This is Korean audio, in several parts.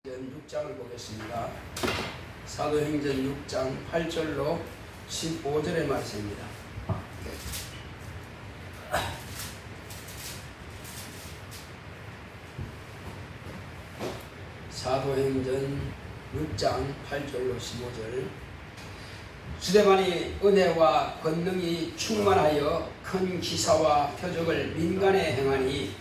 6장을 보겠습니다. 사도행전 6장 8절로 15절의 말씀입니다. 사도행전 6장 8절로 15절. 스데반이 은혜와 권능이 충만하여 큰 기사와 표적을 민간에 행하니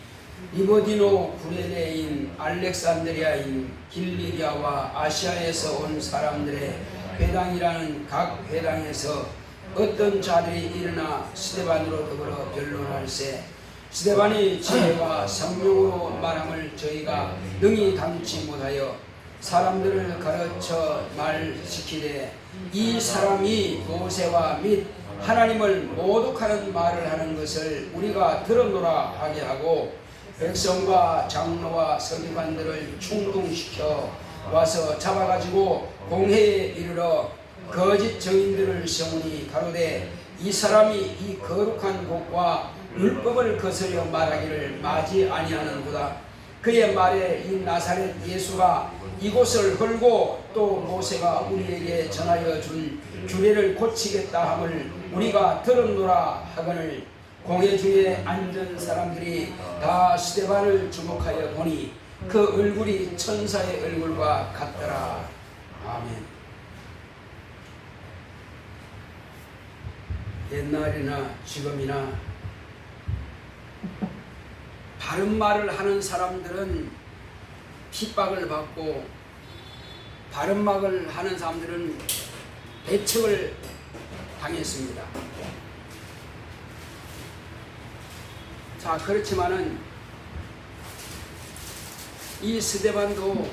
리보디노 구레네인 알렉산드리아인 길리기아와 아시아에서 온 사람들의 회당이라는 각 회당에서 어떤 자들이 일어나 스데반으로 더불어 변론할세 스데반이 지혜와 성령으로 말함을 저희가 능히 담지 못하여 사람들을 가르쳐 말시키되 이 사람이 모세와 및 하나님을 모독하는 말을 하는 것을 우리가 들었노라 하게 하고 백성과 장로와 서기관들을 충동시켜 와서 잡아가지고 공회에 이르러 거짓 증인들을 세우니 가로되 이 사람이 이 거룩한 곳과 율법을 거스려 말하기를 마지 아니하는구나. 그의 말에 이 나사렛 예수가 이곳을 헐고 또 모세가 우리에게 전하여 준 규례를 고치겠다 함을 우리가 들었노라 하거늘 공회 중에 앉은 사람들이 다 스데반을 주목하여 보니 그 얼굴이 천사의 얼굴과 같더라. 아멘. 옛날이나 지금이나 바른 말을 하는 사람들은 핍박을 받고 바른 말을 하는 사람들은 배척을 당했습니다. 자, 그렇지만은 이 스데반도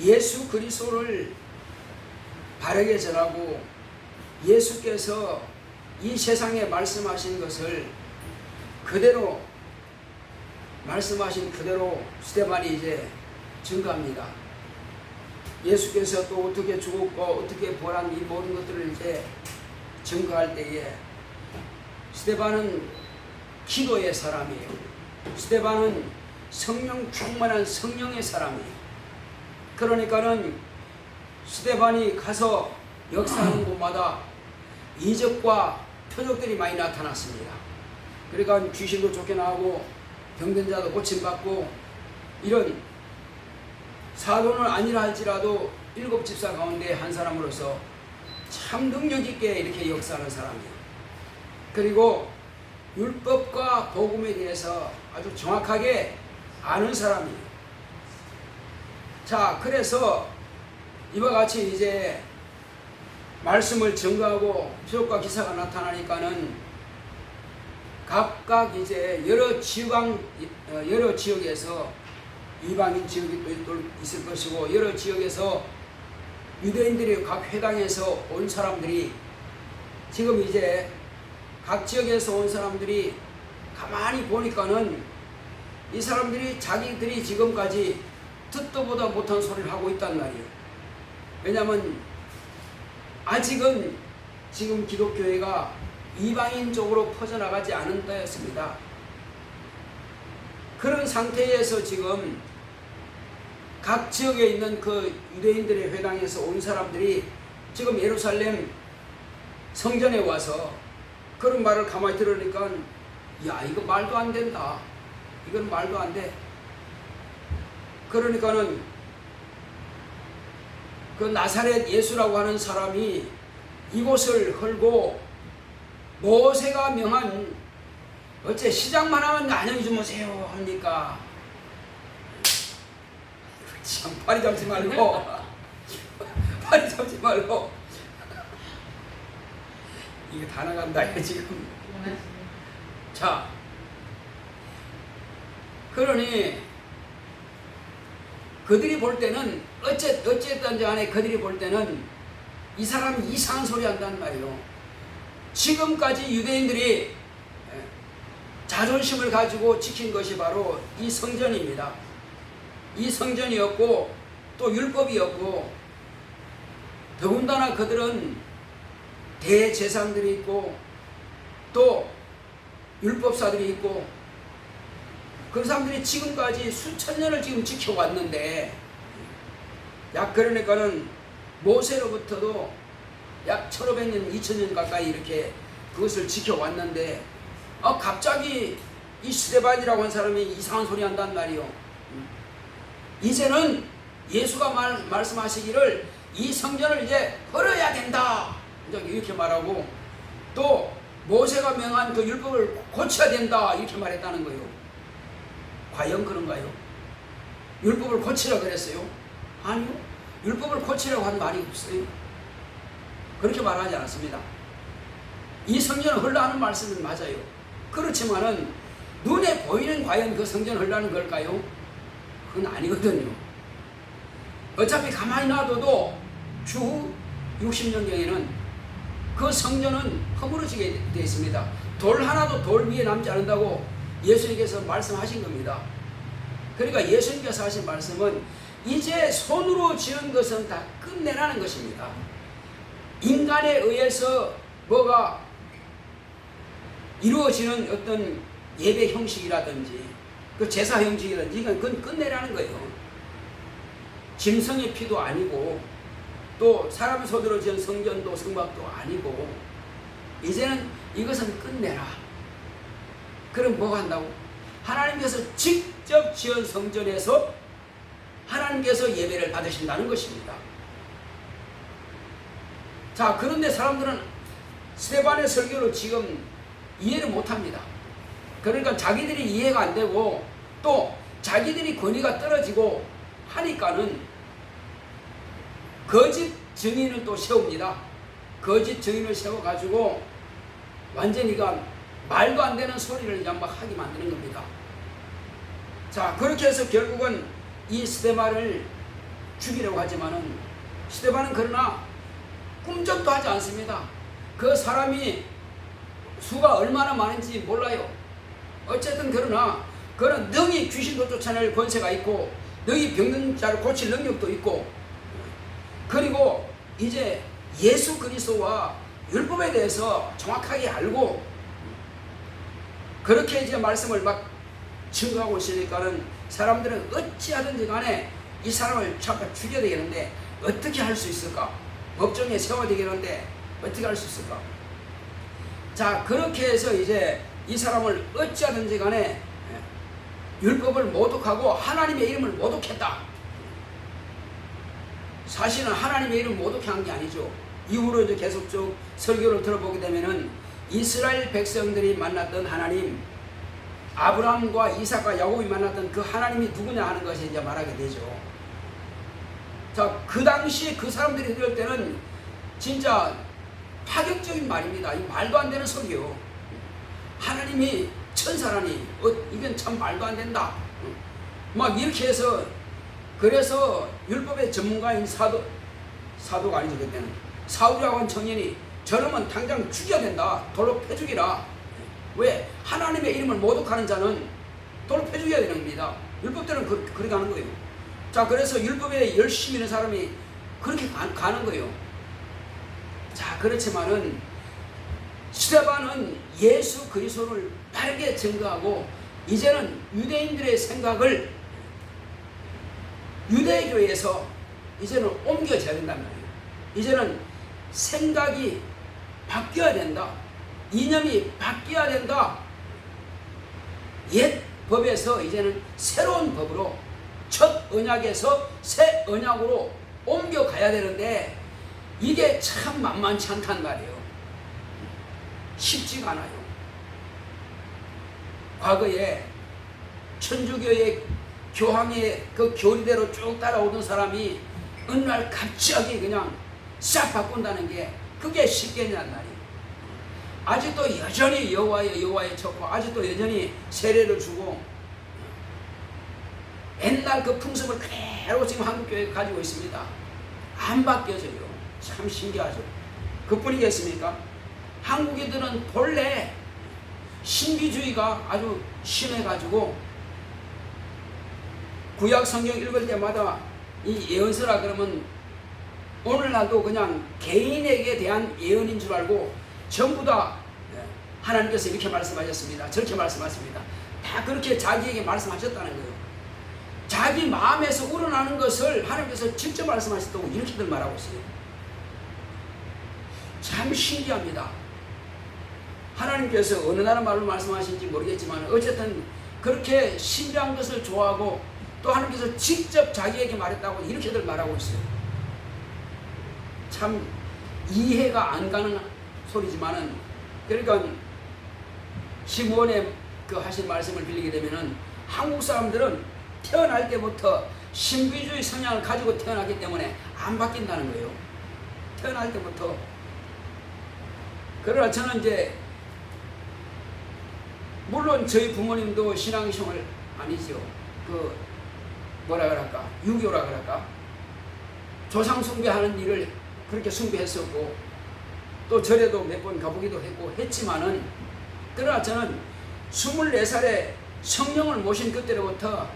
예수 그리스도를 바르게 전하고 예수께서 이 세상에 말씀하신 것을 그대로 말씀하신 그대로 스데반이 이제 증거합니다. 예수께서 또 어떻게 죽었고 어떻게 부활한 이 모든 것들을 이제 증거할 때에 스데반은 기도의 사람이에요. 스데반은 성령 충만한 성령의 사람이에요. 그러니까는 스데반이 가서 역사하는 곳마다 이적과 표적들이 많이 나타났습니다. 그러니까 귀신도 쫓겨나고 병든 자도 고침받고 이런 사도는 아니라 할지라도 7 집사 가운데 한 사람으로서 참 능력 있게 이렇게 역사하는 사람이에요. 그리고 율법과 복음에 대해서 아주 정확하게 아는 사람이에요. 자, 그래서 이와 같이 이제 말씀을 증거하고 표적과 기사가 나타나니까는 각각 이제 여러 지역에서 이방인 지역이 또 있을 것이고 여러 지역에서 유대인들이 각 회당에서 온 사람들이 지금 이제 각 지역에서 온 사람들이 가만히 보니까는 이 사람들이 자기들이 지금까지 듣도 보다 못한 소리를 하고 있단 말이에요. 왜냐하면 아직은 지금 기독교회가 이방인 쪽으로 퍼져나가지 않은 때였습니다. 그런 상태에서 지금 각 지역에 있는 그 유대인들의 회당에서 온 사람들이 지금 예루살렘 성전에 와서 그런 말을 가만히 들으니까 야, 이거 말도 안 된다. 이건 말도 안 돼. 그러니까는 그 나사렛 예수라고 하는 사람이 이곳을 헐고 모세가 명한 어째 시작만 하면 안녕히 주무세요 합니까? 참 파리 잡지 말고 파리 잡지 말고 이게 다 나간다 지금. 자, 그러니 그들이 볼 때는 어쨌든지 간에 그들이 볼 때는 이 사람이 이상한 소리 한단 말이에요. 지금까지 유대인들이 자존심을 가지고 지킨 것이 바로 이 성전입니다. 이 성전이었고 또 율법이었고 더군다나 그들은 대제사장들이 있고 또 율법사들이 있고 그 사람들이 지금까지 수천 년을 지금 지켜왔는데, 약 그러니까는 모세로부터도 약 1500년, 2000년 가까이 이렇게 그것을 지켜왔는데, 갑자기 이 스데반이라고 하는 사람이 이상한 소리 한단 말이요. 이제는 예수가 말씀하시기를 이 성전을 이제 헐어야 된다, 이렇게 말하고, 또 모세가 명한 그 율법을 고쳐야 된다, 이렇게 말했다는 거예요. 과연 그런가요? 율법을 고치라 그랬어요? 아니요. 율법을 고치라고 한 말이 없어요. 그렇게 말하지 않았습니다. 이 성전을 헐라 하는 말씀은 맞아요. 그렇지만은 눈에 보이는 과연 그 성전을 헐라는 걸까요? 그건 아니거든요. 어차피 가만히 놔둬도 주 60년경에는 그 성전은 허물어지게 되어 있습니다. 돌 하나도 돌 위에 남지 않는다고 예수님께서 말씀하신 겁니다. 그러니까 예수님께서 하신 말씀은 이제 손으로 지은 것은 다 끝내라는 것입니다. 인간에 의해서 뭐가 이루어지는 어떤 예배 형식이라든지 그 제사 형식이라든지 그건 끝내라는 거예요. 짐승의 피도 아니고 또 사람 손으로 지은 성전도 성막도 아니고 이제는 이것은 끝내라. 그럼 뭐가 한다고? 하나님께서 직접 지은 성전에서 하나님께서 예배를 받으신다는 것입니다. 자, 그런데 사람들은 스데반의 설교를 지금 이해를 못합니다. 그러니까 자기들이 이해가 안 되고 또 자기들이 권위가 떨어지고 하니까는 거짓 증인을 또 세웁니다. 거짓 증인을 세워가지고 완전히가 말도 안 되는 소리를 이제 막 하게 만드는 겁니다. 자, 그렇게 해서 결국은 이 스데반을 죽이려고 하지만은 스데반은 그러나 꿈쩍도 하지 않습니다. 그 사람이 수가 얼마나 많은지 몰라요. 어쨌든 그러나 그는 능히 귀신도 쫓아낼 권세가 있고 능히 병든 자를 고칠 능력도 있고 그리고 이제 예수 그리스도와 율법에 대해서 정확하게 알고 그렇게 이제 말씀을 막 증거하고 있으니까는 사람들은 어찌하든지 간에 이 사람을 잡아 죽여야 되겠는데 어떻게 할 수 있을까? 법정에 세워야 되겠는데 어떻게 할 수 있을까? 자, 그렇게 해서 이제 이 사람을 어찌하든지 간에 율법을 모독하고 하나님의 이름을 모독했다. 사실은 하나님의 이름을 모독한 게 아니죠. 이후로 이제 계속 쭉 설교를 들어보게 되면은 이스라엘 백성들이 만났던 하나님, 아브라함과 이삭과 야곱이 만났던 그 하나님이 누구냐 하는 것이 이제 말하게 되죠. 자, 그 당시 그 사람들이 들을 때는 진짜 파격적인 말입니다. 이 말도 안 되는 소리요. 하나님이 천사라니, 이건 참 말도 안 된다. 막 이렇게 해서, 그래서 율법의 전문가인 사도가 아니죠, 그때는. 사울이라고 하는 청년이 저놈은 당장 죽여야 된다. 돌로 패 죽이라. 왜? 하나님의 이름을 모독하는 자는 돌로 패 죽여야 되는 겁니다. 율법대로는 그렇게 가는 거예요. 자, 그래서 율법에 열심히 있는 사람이 그렇게 가는 거예요. 자, 그렇지만은 스데반은 예수 그리스도를 바르게 증거하고 이제는 유대인들의 생각을 유대교에서 이제는 옮겨져야 된단 말이에요. 이제는 생각이 바뀌어야 된다. 이념이 바뀌어야 된다. 옛 법에서 이제는 새로운 법으로 첫 언약에서 새 언약으로 옮겨가야 되는데 이게 참 만만치 않단 말이에요. 쉽지가 않아요. 과거에 천주교의 교황의 그 교리대로 쭉 따라오던 사람이 어느 날 갑자기 그냥 싹 바꾼다는 게 그게 쉽겠냐는 말이에요. 아직도 여전히 여호와의 척고 아직도 여전히 세례를 주고 옛날 그 풍습을 그대로 지금 한국교회가 가지고 있습니다. 안 바뀌어져요. 참 신기하죠. 그뿐이겠습니까? 한국인들은 본래 신비주의가 아주 심해가지고 구약 성경 읽을 때마다 이 예언서라 그러면 오늘날도 그냥 개인에게 대한 예언인 줄 알고 전부 다 하나님께서 이렇게 말씀하셨습니다. 저렇게 말씀하십니다. 다 그렇게 자기에게 말씀하셨다는 거예요. 자기 마음에서 우러나는 것을 하나님께서 직접 말씀하셨다고 이렇게들 말하고 있어요. 참 신기합니다. 하나님께서 어느 나라 말로 말씀하신지 모르겠지만 어쨌든 그렇게 신비한 것을 좋아하고 또 하나님께서 직접 자기에게 말했다고 이렇게들 말하고 있어요. 참 이해가 안 가는 소리지만은, 그러니까 시므온의 그 하신 말씀을 빌리게 되면은 한국 사람들은 태어날 때부터 신비주의 성향을 가지고 태어났기 때문에 안 바뀐다는 거예요. 태어날 때부터. 그러나 저는 이제 물론 저희 부모님도 신앙생활 아니죠. 그 뭐라 그럴까, 유교라 그럴까, 조상 숭배하는 일을 그렇게 숭배했었고 또 절에도 몇 번 가보기도 했고 했지만은, 그러나 저는 24살에 성령을 모신 그때로부터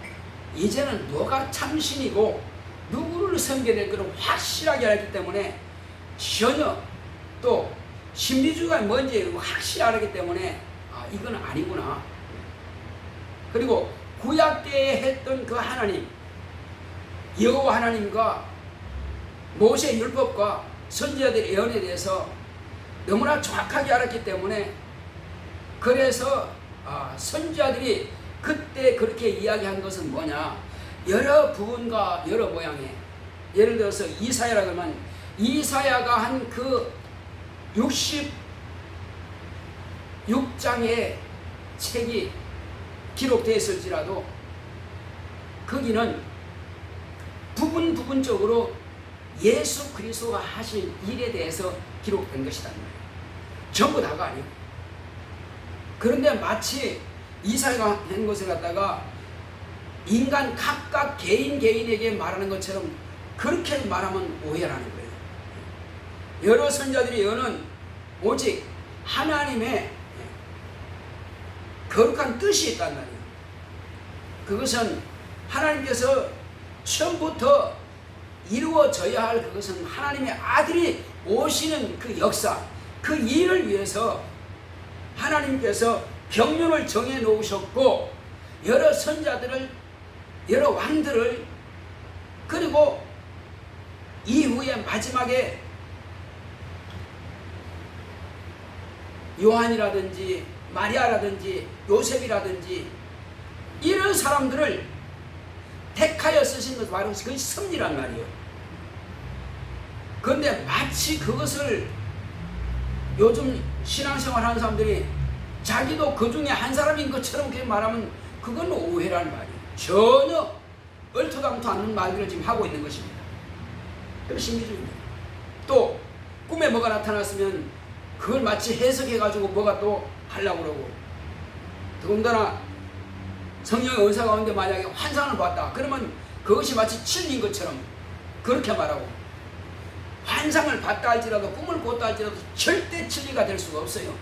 이제는 누가 참신이고 누구를 섬겨야 될 것을 확실하게 알기 때문에 전혀 또 신비주의가 뭔지 확실히 알기 때문에 이건 아니구나. 그리고 구약 때에 했던 그 하나님, 여호와 하나님과 모세 율법과 선지자들의 예언에 대해서 너무나 정확하게 알았기 때문에, 그래서 선지자들이 그때 그렇게 이야기한 것은 뭐냐, 여러 부분과 여러 모양의, 예를 들어서 이사야라 그러면 이사야가 한 그 66장의 책이 기록되어 있을지라도 거기는 부분적으로 예수 그리스도가 하신 일에 대해서 기록된 것이다. 전부 다가 아니고. 그런데 마치 이사야가 한 것을 갖다가 인간 각각 개인에게 말하는 것처럼 그렇게 말하면 오해라는 거예요. 여러 선자들의 예언은 오직 하나님의 거룩한 뜻이 있단 말이에요. 그것은 하나님께서 처음부터 이루어져야 할, 그것은 하나님의 아들이 오시는 그 역사, 그 일을 위해서 하나님께서 경륜을 정해 놓으셨고, 여러 선자들을, 여러 왕들을, 그리고 이후에 마지막에 요한이라든지 마리아라든지 요셉이라든지 이런 사람들을 택하여 쓰신 것, 바로 그것이 섭리란 말이에요. 그런데 마치 그것을 요즘 신앙생활 하는 사람들이 자기도 그 중에 한 사람인 것처럼 그렇게 말하면 그건 오해란 말이에요. 전혀 얼토당토 않는 말들을 지금 하고 있는 것입니다. 그게 신비주의입니다. 또 꿈에 뭐가 나타났으면 그걸 마치 해석해가지고 뭐가 또 하려고 그러고, 더군다나 성령의 은사 가운데 만약에 환상을 봤다 그러면 그것이 마치 진리인 것처럼 그렇게 말하고, 환상을 봤다 할지라도 꿈을 꿨다 할지라도 절대 진리가 될 수가 없어요.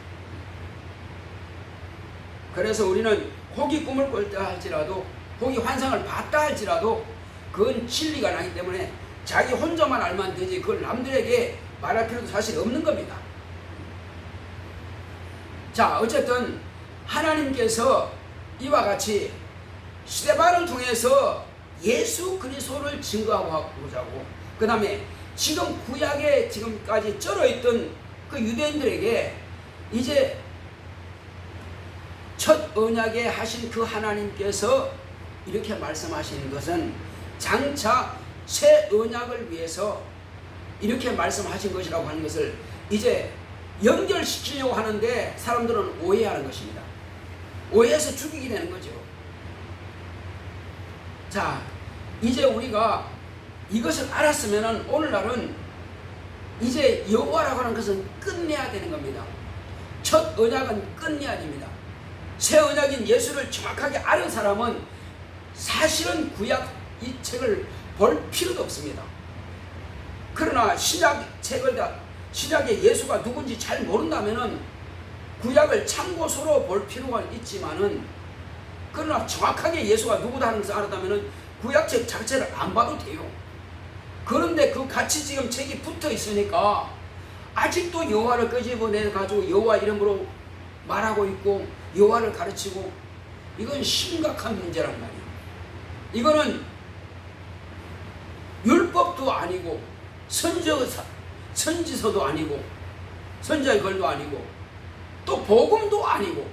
그래서 우리는 혹이 꿈을 꿨다 할지라도, 혹이 환상을 봤다 할지라도 그건 진리가 나기 때문에 자기 혼자만 알면 되지 그걸 남들에게 말할 필요도 사실 없는 겁니다. 자, 어쨌든 하나님께서 이와 같이 스데반을 통해서 예수 그리스도를 증거하고자 하고, 그 다음에 지금 구약에 지금까지 쩔어있던 그 유대인들에게 이제 첫 언약에 하신 그 하나님께서 이렇게 말씀하시는 것은 장차 새 언약을 위해서 이렇게 말씀하신 것이라고 하는 것을 이제 연결시키려고 하는데 사람들은 오해하는 것입니다. 오해해서 죽이게 되는 거죠. 자, 이제 우리가 이것을 알았으면 오늘날은 이제 여호와라고 하는 것은 끝내야 되는 겁니다. 첫 언약은 끝내야 됩니다. 새 언약인 예수를 정확하게 아는 사람은 사실은 구약 이 책을 볼 필요도 없습니다. 그러나 신약의 예수가 누군지 잘 모른다면은 구약을 참고서로 볼 필요가 있지만은, 그러나 정확하게 예수가 누구다 하는 것을 알았다면은 구약책 자체를 안 봐도 돼요. 그런데 그 같이 지금 책이 붙어 있으니까 아직도 여호와를 끄집어내 가지고 여호와 이름으로 말하고 있고 여호와를 가르치고 이건 심각한 문제란 말이에요. 이거는 율법도 아니고 선지서도 아니고 선지자의 글도 아니고 또 복음도 아니고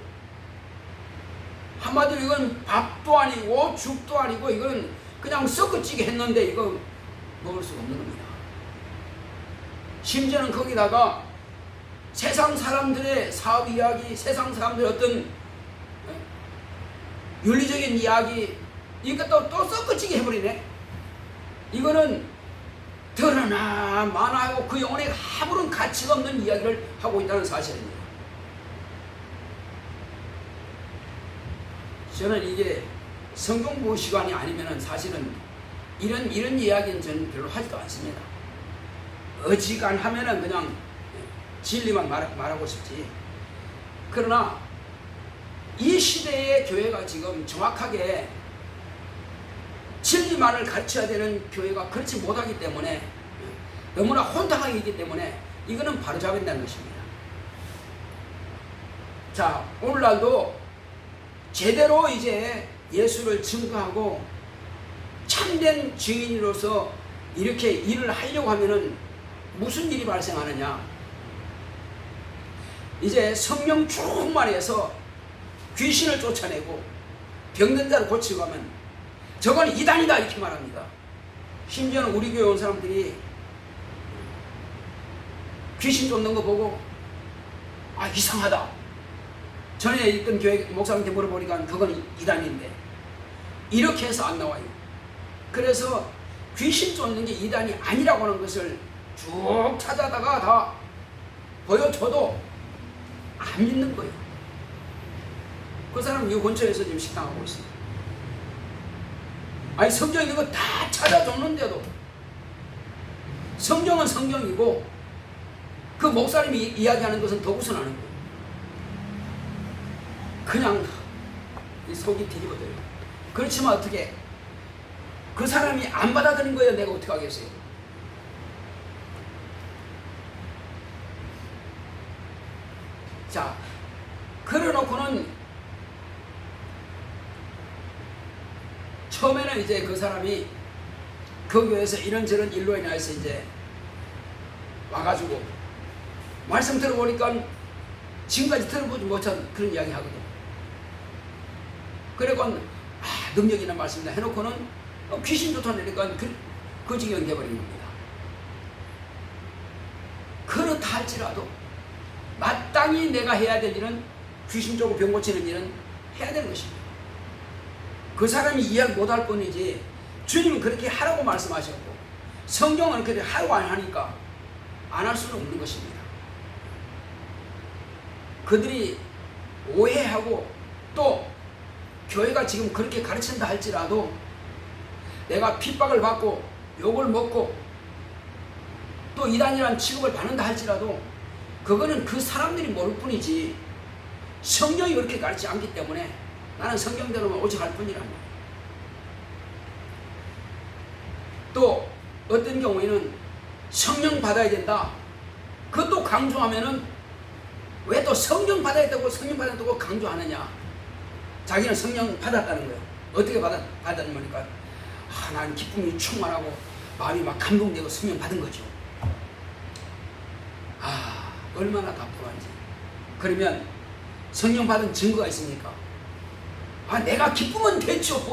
한마디로 이건 밥도 아니고 죽도 아니고 이건 그냥 섞어찌게 했는데 이거 먹을 수가 없는 겁니다. 심지어는 거기다가 세상 사람들의 사업 이야기, 세상 사람들의 어떤 윤리적인 이야기 이것도 또 섞어찌게 해버리네. 이거는 드러나 마나하고 그 영혼에 아무런 가치가 없는 이야기를 하고 있다는 사실입니다. 저는 이게 성경 보호 시간이 아니면은 사실은 이런 이야기는 저는 별로 하지도 않습니다. 어지간하면은 그냥 진리만 말하고 싶지. 그러나 이 시대의 교회가 지금 정확하게 진리만을 가르쳐야 되는 교회가 그렇지 못하기 때문에 너무나 혼탁하게 있기 때문에 이거는 바로잡아야 된다는 것입니다. 자, 오늘날도 제대로 이제 예수를 증거하고 참된 증인으로서 이렇게 일을 하려고 하면은 무슨 일이 발생하느냐? 이제 성령 충만해서 귀신을 쫓아내고 병든 자를 고치고 하면 저건 이단이다 이렇게 말합니다. 심지어는 우리 교회 온 사람들이 귀신 쫓는 거 보고 아 이상하다. 전에 있던 교회 목사님한테 물어보니까 그건 이단인데 이렇게 해서 안 나와요. 그래서 귀신 쫓는 게 이단이 아니라고 하는 것을 쭉 찾아다가 다 보여줘도 안 믿는 거예요. 그 사람은 이 근처에서 지금 식당하고 있습니다. 아니 성경에 있는 거 다 찾아줬는데도 성경은 성경이고 그 목사님이 이야기하는 것은 더 우선하는 거예요. 그냥 이 속이 뒤집어져요. 그렇지만 어떻게 그 사람이 안 받아들인 거예요. 내가 어떻게 하겠어요. 자, 그래놓고는 처음에는 이제 그 사람이 그 교회에서 이런저런 일로 인해서 이제 와가지고 말씀 들어보니까 지금까지 들어보지 못한 그런 이야기 하거든. 그래고 능력 있는 말씀이다 해놓고는 귀신 쫓아내니까 그 지경이 되어버린 겁니다. 그렇다 할지라도 마땅히 내가 해야 될 일은 귀신 쫓고 병 고치는 일은 해야 되는 것입니다. 그 사람이 이해를 못할 뿐이지 주님은 그렇게 하라고 말씀하셨고 성경은 그렇게 하라고 안 하니까 안 할 수는 없는 것입니다. 그들이 오해하고 또 교회가 지금 그렇게 가르친다 할지라도 내가 핍박을 받고 욕을 먹고 또 이단이라는 취급을 받는다 할지라도 그거는 그 사람들이 모를 뿐이지 성경이 그렇게 가르치지 않기 때문에 나는 성경대로만 오직 할 뿐이란 말이야. 또 어떤 경우에는 성령 받아야 된다. 그것도 강조하면은 왜 또 성령 받아야겠다고 성령 받았다고 강조하느냐. 자기는 성령 받았다는 거예요. 어떻게 받았는 거니까 난 기쁨이 충만하고 마음이 막 감동되고 성령 받은 거죠. 얼마나 답답한지. 그러면 성령 받은 증거가 있습니까? 내가 기쁘면 됐죠.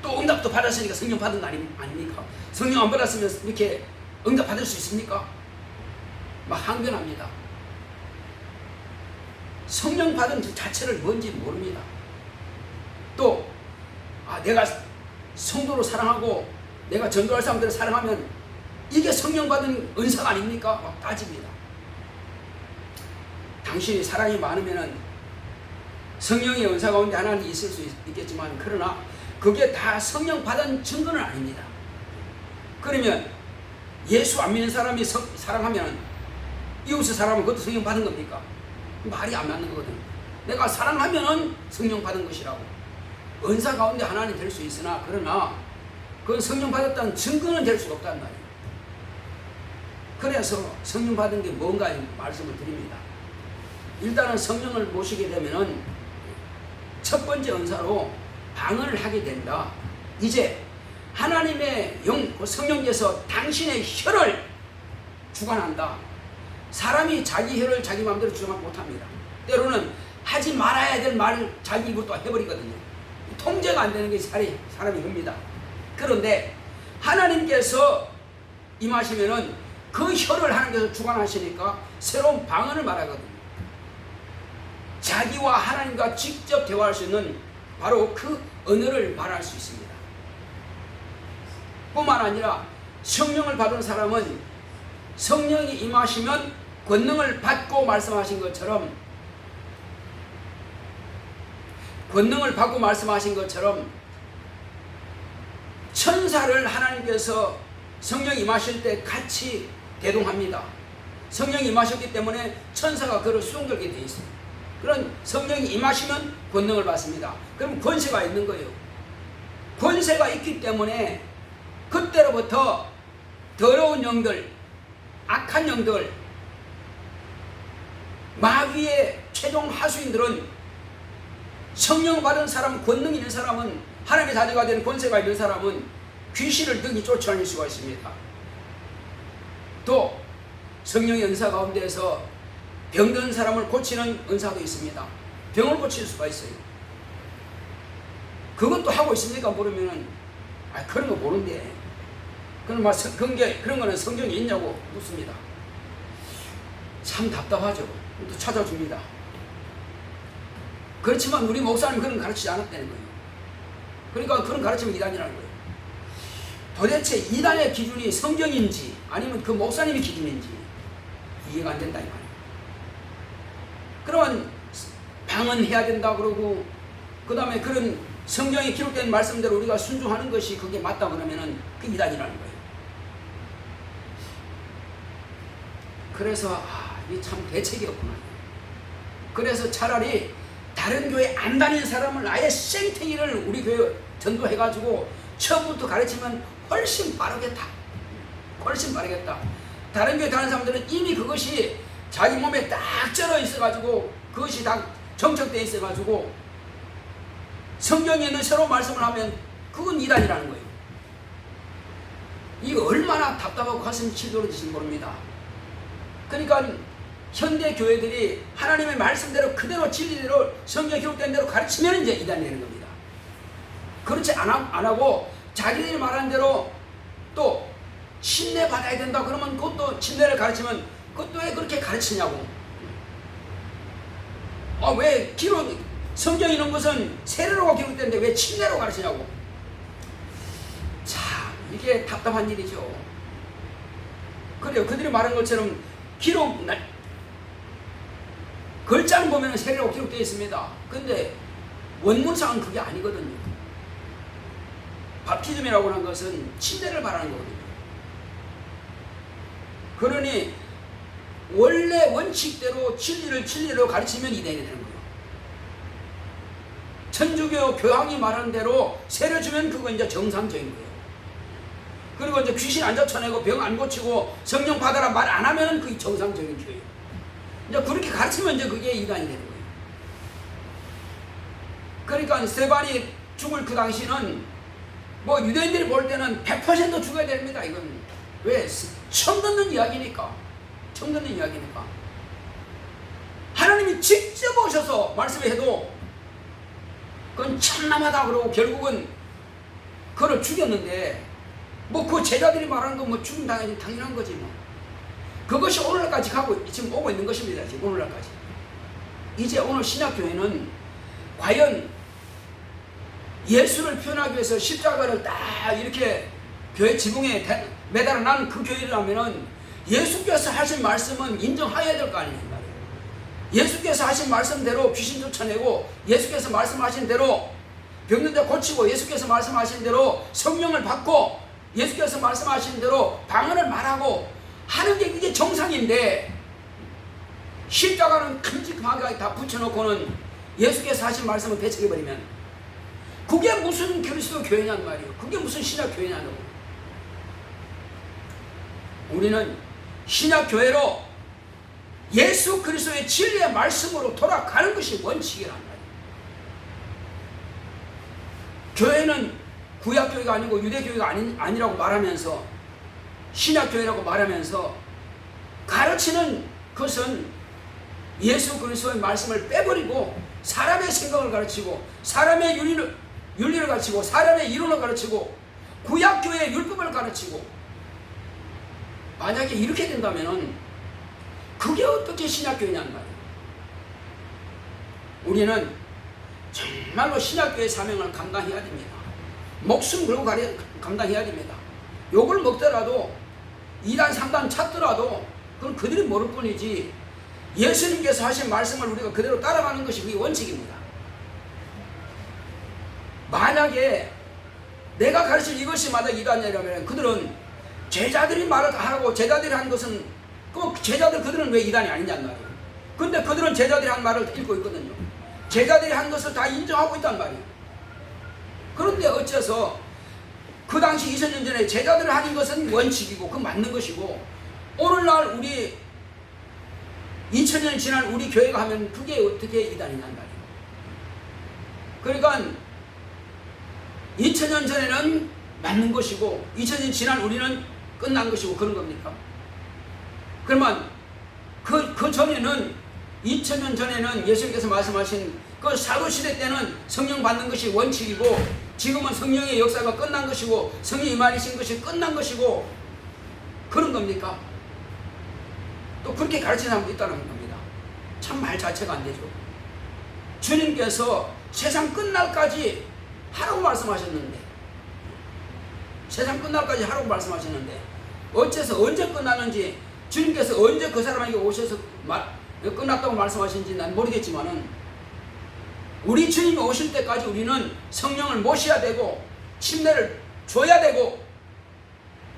또 응답도 받았으니까 성령 받은 거 아닙니까? 성령 안 받았으면 이렇게 응답 받을 수 있습니까? 막 항변합니다. 성령 받은 그 자체를 뭔지 모릅니다. 또 내가 성도를 사랑하고 내가 전도할 사람들을 사랑하면 이게 성령 받은 은사가 아닙니까? 막 따집니다. 당신이 사랑이 많으면 성령의 은사 가운데 하나는 있을 수 있겠지만 그러나 그게 다 성령 받은 증거는 아닙니다. 그러면 예수 안 믿는 사람이 사랑하면 이웃을 사랑하면 그것도 성령 받은 겁니까? 말이 안 맞는 거거든. 내가 사랑하면은 성령 받은 것이라고. 은사 가운데 하나는 될 수 있으나 그러나 그건 성령 받았다는 증거는 될 수가 없단 말이에요. 그래서 성령 받은 게 뭔가 말씀을 드립니다. 일단은 성령을 모시게 되면은 첫 번째 은사로 방언을 하게 된다. 이제 하나님의 성령께서 당신의 혀를 주관한다. 사람이 자기 혀를 자기 마음대로 주관 못합니다. 때로는 하지 말아야 될 말을 자기 입으로 또 해버리거든요. 통제가 안 되는 게 사람이 흡니다. 그런데 하나님께서 임하시면은 그 혀를 하나님께서 주관하시니까 새로운 방언을 말하거든요. 자기와 하나님과 직접 대화할 수 있는 바로 그 언어를 말할 수 있습니다. 뿐만 아니라 성령을 받은 사람은 성령이 임하시면 권능을 받고 말씀하신 것처럼 천사를 하나님께서 성령이 임하실 때 같이 대동합니다. 성령이 임하셨기 때문에 천사가 그를 수용하게 되어 있습니다. 그런 성령이 임하시면 권능을 받습니다. 그럼 권세가 있는 거예요. 권세가 있기 때문에 그때로부터 더러운 영들, 악한 영들, 마귀의 최종 하수인들은 성령 받은 사람, 권능 있는 사람은, 하나님의 자녀가 되는 권세가 있는 사람은 귀신을 등이 쫓아낼 수가 있습니다. 또 성령의 은사 가운데에서 병든 사람을 고치는 은사도 있습니다. 병을 고칠 수가 있어요. 그것도 하고 있습니까? 모르면은 그런 거 모르는데 그런 거는 성경에 있냐고 묻습니다. 참 답답하죠. 또 찾아줍니다. 그렇지만 우리 목사님 그런 거 가르치지 않았다는 거예요. 그러니까 그런 가르침은 이단이라는 거예요. 도대체 이단의 기준이 성경인지 아니면 그 목사님의 기준인지 이해가 안 된다 이 말이에요. 그러면 방언해야 된다 그러고 그 다음에 그런 성경에 기록된 말씀대로 우리가 순종하는 것이 그게 맞다 그러면은 그 이단이라는 거예요. 그래서 이게 참 대책이 없구나. 그래서 차라리 다른 교회 안 다니는 사람을 아예 생태기를 우리 교회 전도해가지고 처음부터 가르치면 훨씬 빠르겠다. 훨씬 빠르겠다. 다른 교회 다니는 사람들은 이미 그것이 자기 몸에 딱 쩔어 있어가지고 그것이 다 정착되어 있어가지고 성경에 있는 새로운 말씀을 하면 그건 이단이라는 거예요. 이거 얼마나 답답하고 가슴이 치도록 모릅니다. 그러니까 현대 교회들이 하나님의 말씀대로 그대로 진리대로 성경에 기록된 대로 가르치면 이제 이단이 되는 겁니다. 그렇지 안 하고 자기들이 말한 대로 또 침례 받아야 된다 그러면 그것도 침례를 가르치면 그것도 왜 그렇게 가르치냐고. 왜 성경에 있는 것은 세례로 기록되는데 왜 침례로 가르치냐고. 참 이게 답답한 일이죠. 그래요. 그들이 말한 것처럼 글자는 보면 세례로 기록되어 있습니다. 근데 원문상은 그게 아니거든요. 밥티즘이라고 하는 것은 침례를 말하는 거거든요. 그러니 원래 원칙대로 진리로 가르치면 이단이 되는 거예요. 천주교 교황이 말하는 대로 세례 주면 그건 이제 정상적인 거예요. 그리고 이제 귀신 안 쫓아내고 병 안 고치고 성령 받아라 말 안 하면 그게 정상적인 교회예요. 이제 그렇게 가르치면 이제 그게 이단이 되는 거예요. 그러니까 스데반이 죽을 그 당시는 유대인들이 볼 때는 100% 죽어야 됩니다. 이건 왜? 처음 듣는 이야기니까. 하나님이 직접 오셔서 말씀해도 그건 참남하다 그러고 결국은 그를 죽였는데 그 제자들이 말하는 건 죽음 당연한 거지 뭐. 그것이 오늘날까지 지금 오고 있는 것입니다. 지금 오늘날까지. 이제 오늘 신약교회는 과연 예수를 표현하기 위해서 십자가를 딱 이렇게 교회 지붕에 매달아 난 그 교회라면은 예수께서 하신 말씀은 인정해야 될 거 아니냐 말이에요. 예수께서 하신 말씀대로 귀신 쫓아내고 예수께서 말씀하신 대로 병든 자 고치고 예수께서 말씀하신 대로 성령을 받고 예수께서 말씀하신 대로 방언을 말하고 하는 게 이게 정상인데 십자가는 큼직하게 다 붙여놓고는 예수께서 하신 말씀을 배척해버리면 그게 무슨 그리스도 교회냐는 말이에요. 그게 무슨 신약 교회냐고. 우리는 신약 교회로 예수 그리스도의 진리의 말씀으로 돌아가는 것이 원칙이란 말이에요. 교회는 구약교회가 아니고 유대교회가 아니라고 말하면서 신약교회라고 말하면서 가르치는 것은 예수 그리스도의 말씀을 빼버리고 사람의 생각을 가르치고 사람의 윤리를 가르치고 사람의 이론을 가르치고 구약교회의 율법을 가르치고 만약에 이렇게 된다면 그게 어떻게 신약교회냐는 말이에요. 우리는 정말로 신약교회의 사명을 감당해야 됩니다. 목숨 걸고 감당해야 됩니다. 욕을 먹더라도 2단 3단 찾더라도 그건 그들이 모를 뿐이지 예수님께서 하신 말씀을 우리가 그대로 따라가는 것이 그게 원칙입니다. 만약에 내가 가르칠 이것이 만약 이단이라면 그들은 제자들이 말을 하라고 제자들이 한 것은 그 제자들 그들은 왜 이단이 아니냐는 말이에요. 근데 그들은 제자들이 한 말을 읽고 있거든요. 제자들이 한 것을 다 인정하고 있단 말이에요. 그런데 어째서 그 당시 2000년 전에 제자들이 하는 것은 원칙이고 그 맞는 것이고 오늘날 우리 2000년 지난 우리 교회가 하면 그게 어떻게 이단이냐는 말이에요. 그러니까 2000년 전에는 맞는 것이고 2000년 지난 우리는 끝난 것이고 그런 겁니까? 그러면 그 전에는 2000년 전에는 예수님께서 말씀하신 그 사도시대 때는 성령 받는 것이 원칙이고 지금은 성령의 역사가 끝난 것이고 성령이 임하신 것이 끝난 것이고 그런 겁니까? 또 그렇게 가르치는 사람도 있다는 겁니다. 참 말 자체가 안 되죠. 주님께서 세상 끝날까지 하라고 말씀하셨는데 세상 끝날까지 하라고 말씀하셨는데 어째서 언제 끝나는지 주님께서 언제 그 사람에게 오셔서 끝났다고 말씀하신지 난 모르겠지만은 우리 주님이 오실 때까지 우리는 성령을 모셔야 되고 침례를 줘야 되고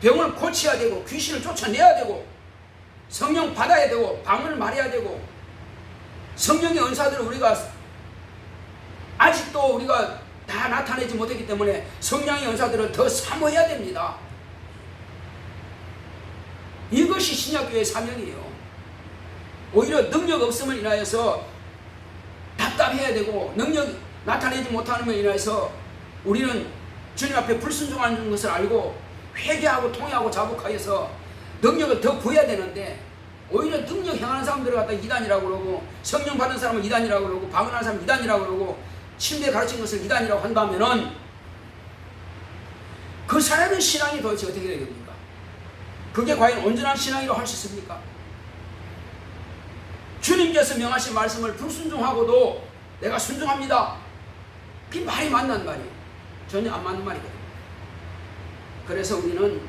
병을 고쳐야 되고 귀신을 쫓아내야 되고 성령 받아야 되고 방언을 말해야 되고 성령의 은사들을 우리가 아직도 우리가 다 나타내지 못했기 때문에 성령의 은사들을 더 사모해야 됩니다. 이것이 신약교회의 사명이에요. 오히려 능력 없음을 인하여서 답답해야 되고 능력 나타내지 못하는 것에 인하여서 우리는 주님 앞에 불순종하는 것을 알고 회개하고 통회하고 자복하여서 능력을 더 부어야 되는데 오히려 능력 행하는 사람들을 갖다 이단이라고 그러고 성령 받는 사람은 이단이라고 그러고 방언하는 사람은 이단이라고 그러고 침례 가르친 것을 이단이라고 한다면은 그 사람의 신앙이 도대체 어떻게 되야 됩니까? 그게 과연 온전한 신앙이라고 할 수 있습니까? 주님께서 명하신 말씀을 불순종하고도 내가 순종합니다. 그게 말이 맞는 말이에요. 전혀 안 맞는 말이거든요. 그래서 우리는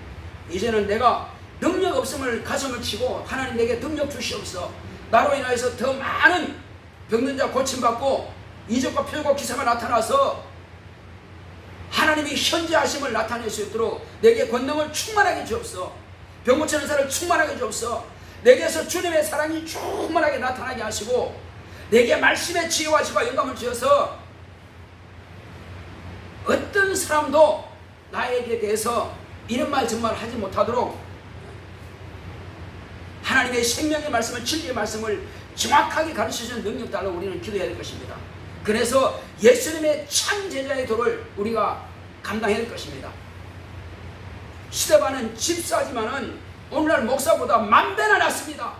이제는 내가 능력 없음을 가슴을 치고 하나님 내게 능력 주시옵소서. 나로 인하여서 더 많은 병든 자 고침받고 이적과 표적과 기사가 나타나서 하나님이 현재하심을 나타낼 수 있도록 내게 권능을 충만하게 주옵소서. 병 고치는 사람을 충만하게 주옵소서. 내게서 주님의 사랑이 충만하게 나타나게 하시고 내게 말씀의 지혜와 지혜와 영감을 주셔서 어떤 사람도 나에게 대해서 이런 말 정말 하지 못하도록 하나님의 생명의 말씀을 진리의 말씀을 정확하게 가르쳐주는 능력 달라 우리는 기도해야 될 것입니다. 그래서 예수님의 참 제자의 도를 우리가 감당해야 될 것입니다. 스데반은 집사지만은 오늘날 목사보다 만배나 낫습니다.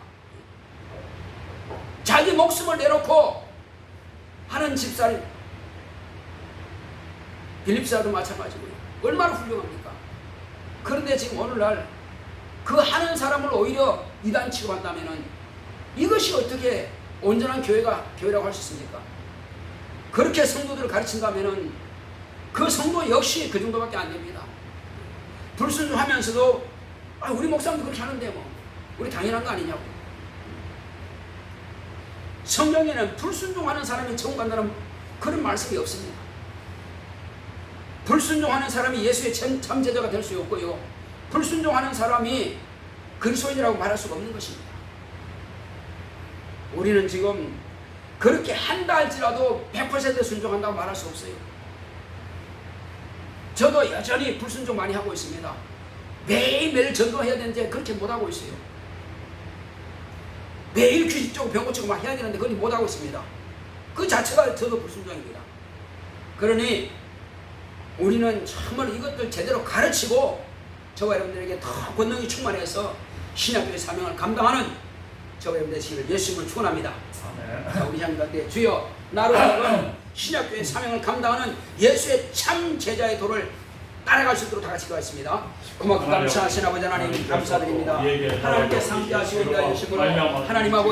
자기 목숨을 내놓고 하는 집사님 빌립사도 마찬가지고요. 얼마나 훌륭합니까? 그런데 지금 오늘날 그 하는 사람을 오히려 이단 취급한다면은 이것이 어떻게 온전한 교회라고 할 수 있습니까? 그렇게 성도들을 가르친다면은 그 성도 역시 그 정도밖에 안 됩니다. 불순종하면서도 우리 목사님도 그렇게 하는데 뭐 우리 당연한 거 아니냐고. 성경에는 불순종하는 사람이 천국 간다는 그런 말씀이 없습니다. 불순종하는 사람이 예수의 참 제자가 될 수 없고요. 불순종하는 사람이 그리스도인이라고 말할 수가 없는 것입니다. 우리는 지금 그렇게 한다 할지라도 100% 순종한다고 말할 수 없어요. 저도 여전히 불순종 많이 하고 있습니다. 매일매일 전도해야 되는데 그렇게 못하고 있어요. 매일 귀신 쫓고 병 고치고 막 해야 되는데 그걸 못하고 있습니다. 그 자체가 저도 불순종입니다. 그러니 우리는 정말 이것들 제대로 가르치고 저와 여러분들에게 더 권능이 충만해서 신약교회 사명을 감당하는 저와 여러분들 되시기를 예수님을 축원합니다. 자, 우리 하나님 가운데 주여 나로 하여금 신약교회 사명을 감당하는 예수의 참 제자의 도를 따라갈 수 있도록 다 같이 기도하겠습니다. 고맙고 감사하신 아버지 하나님 감사드립니다. 하나님께서 함께 하시고 인도해 주심으로 하나님하고